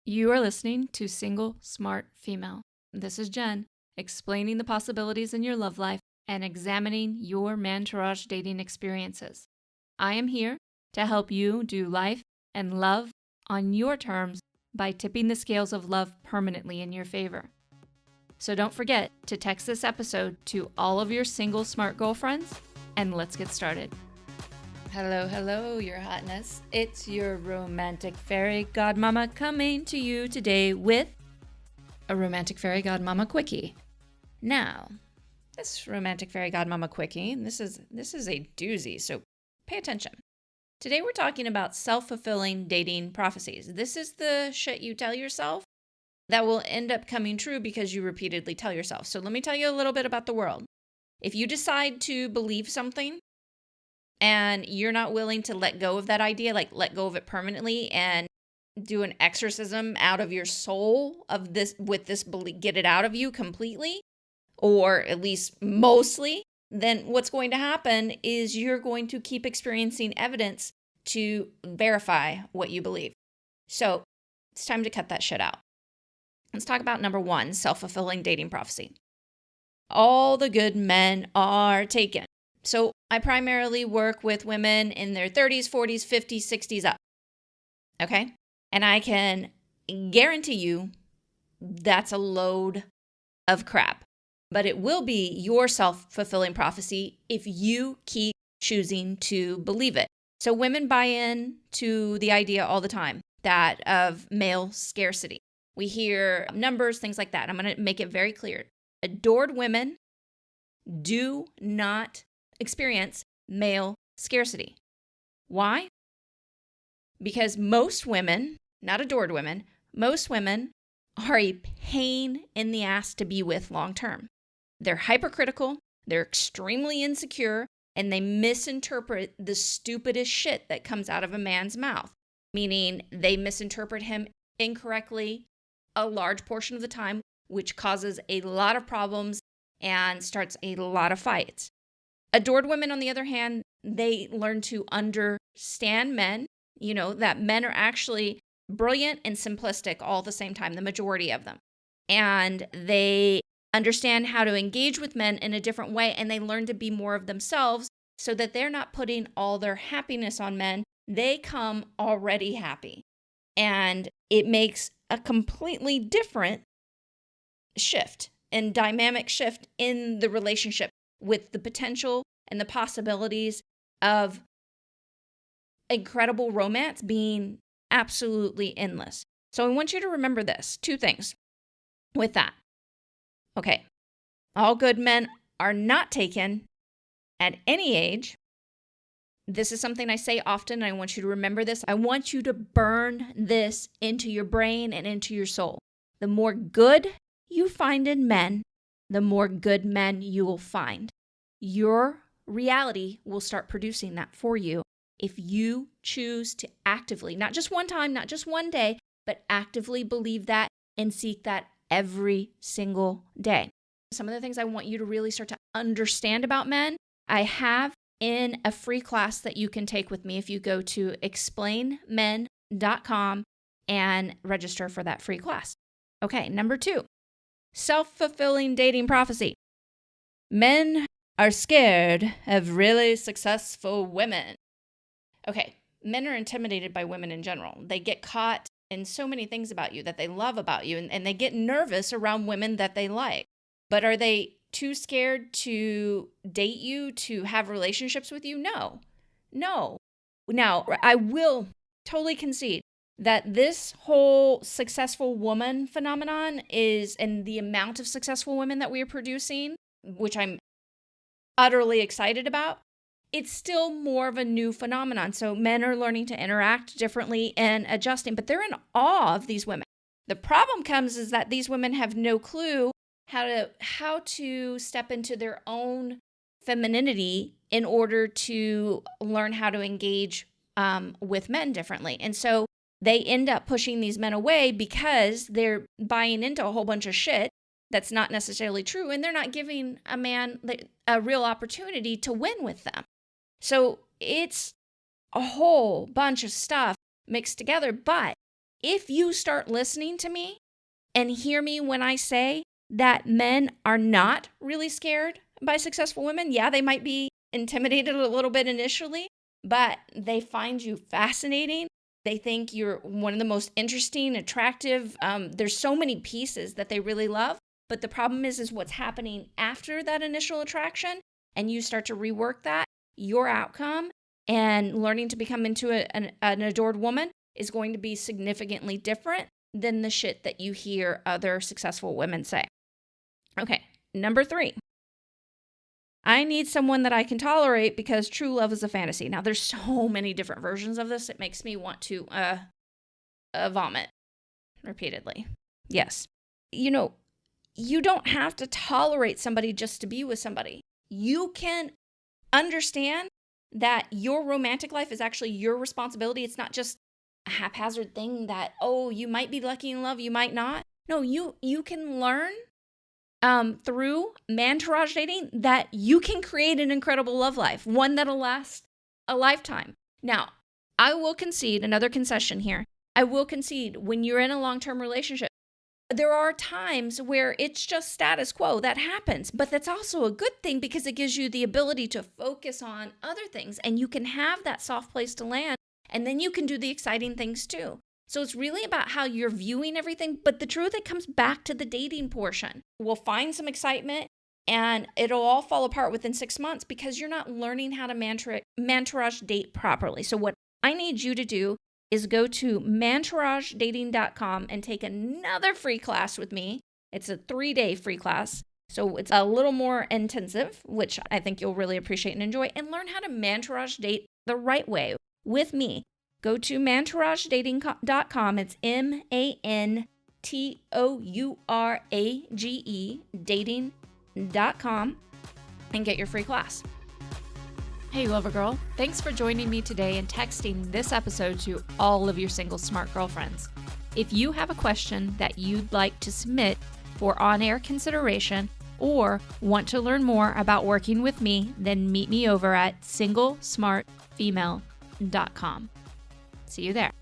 You are listening to Single Smart Female. This is Jen, explaining the possibilities in your love life and examining your mantourage dating experiences. I am here to help you do life and love on your terms by tipping the scales of love permanently in your favor. So don't forget to text this episode to all of your single smart girlfriends, and let's get started. Hello, your hotness. It's your romantic fairy godmama coming to you today with a romantic fairy godmama quickie. Now, this romantic fairy godmama quickie, this is a doozy, so pay attention. Today we're talking about self-fulfilling dating prophecies. This is the shit you tell yourself that will end up coming true because you repeatedly tell yourself. So let me tell you a little bit about the world. If you decide to believe something, and you're not willing to let go of that idea, like let go of it permanently and do an exorcism out of your soul of this with this belief, get it out of you completely, or at least mostly, then what's going to happen is you're going to keep experiencing evidence to verify what you believe. So it's time to cut that shit out. Let's talk about number one, self-fulfilling dating prophecy. All the good men are taken. So I primarily work with women in their 30s, 40s, 50s, 60s up. Okay? And I can guarantee you that's a load of crap. But it will be your self-fulfilling prophecy if you keep choosing to believe it. So women buy in to the idea all the time that of male scarcity. We hear numbers, things like that. I'm going to make it very clear. Adored women do not experience male scarcity. Why? Because most women, not adored women, most women are a pain in the ass to be with long term. They're hypercritical, they're extremely insecure, and they misinterpret the stupidest shit that comes out of a man's mouth. Meaning they misinterpret him incorrectly a large portion of the time, which causes a lot of problems and starts a lot of fights. Adored women, on the other hand, they learn to understand men, that men are actually brilliant and simplistic all at the same time, the majority of them. And they understand how to engage with men in a different way, and they learn to be more of themselves so that they're not putting all their happiness on men. They come already happy. And it makes a completely different shift and dynamic shift in the relationship, with the potential and the possibilities of incredible romance being absolutely endless. So I want you to remember this, two things with that. Okay, all good men are not taken at any age. This is something I say often, and I want you to remember this. I want you to burn this into your brain and into your soul. The more good you find in men, the more good men you will find. Your reality will start producing that for you if you choose to actively, not just one time, not just one day, but actively believe that and seek that every single day. Some of the things I want you to really start to understand about men, I have in a free class that you can take with me if you go to explainmen.com and register for that free class. Okay, number two, self-fulfilling dating prophecy. Men are scared of really successful women. Okay, men are intimidated by women in general. They get caught in so many things about you that they love about you, and they get nervous around women that they like. But are they too scared to date you, to have relationships with you? No. Now, I will totally concede that this whole successful woman phenomenon is, and the amount of successful women that we are producing, which I'm utterly excited about, it's still more of a new phenomenon. So men are learning to interact differently and adjusting, but they're in awe of these women. The problem comes is that these women have no clue how to step into their own femininity in order to learn how to engage with men differently. And so they end up pushing these men away because they're buying into a whole bunch of shit that's not necessarily true, and they're not giving a man a real opportunity to win with them. So it's a whole bunch of stuff mixed together, but if you start listening to me and hear me when I say that men are not really scared by successful women, yeah, they might be intimidated a little bit initially, but they find you fascinating. They think you're one of the most interesting, attractive. There's so many pieces that they really love. But the problem is what's happening after that initial attraction, and you start to rework that, your outcome and learning to become into an adored woman is going to be significantly different than the shit that you hear other successful women say. Okay, number 3. I need someone that I can tolerate because true love is a fantasy. Now, there's so many different versions of this. It makes me want to vomit repeatedly. Yes. You don't have to tolerate somebody just to be with somebody. You can understand that your romantic life is actually your responsibility. It's not just a haphazard thing that, you might be lucky in love, you might not. No, you can learn through mantourage dating that you can create an incredible love life, one that'll last a lifetime. Now, I will concede another concession here. I will concede when you're in a long-term relationship, there are times where it's just status quo. That happens, but that's also a good thing because it gives you the ability to focus on other things and you can have that soft place to land and then you can do the exciting things too. So it's really about how you're viewing everything, but the truth, it comes back to the dating portion. We'll find some excitement and it'll all fall apart within 6 months because you're not learning how to mantourage date properly. So what I need you to do is go to mantouragedating.com and take another free class with me. It's a 3-day free class. So it's a little more intensive, which I think you'll really appreciate and enjoy, and learn how to mantourage date the right way with me. Go to mantouragedating.com. It's MANTOURAGE dating.com and get your free class. Hey, Lover Girl. Thanks for joining me today and texting this episode to all of your single smart girlfriends. If you have a question that you'd like to submit for on-air consideration or want to learn more about working with me, then meet me over at singlesmartfemale.com. See you there.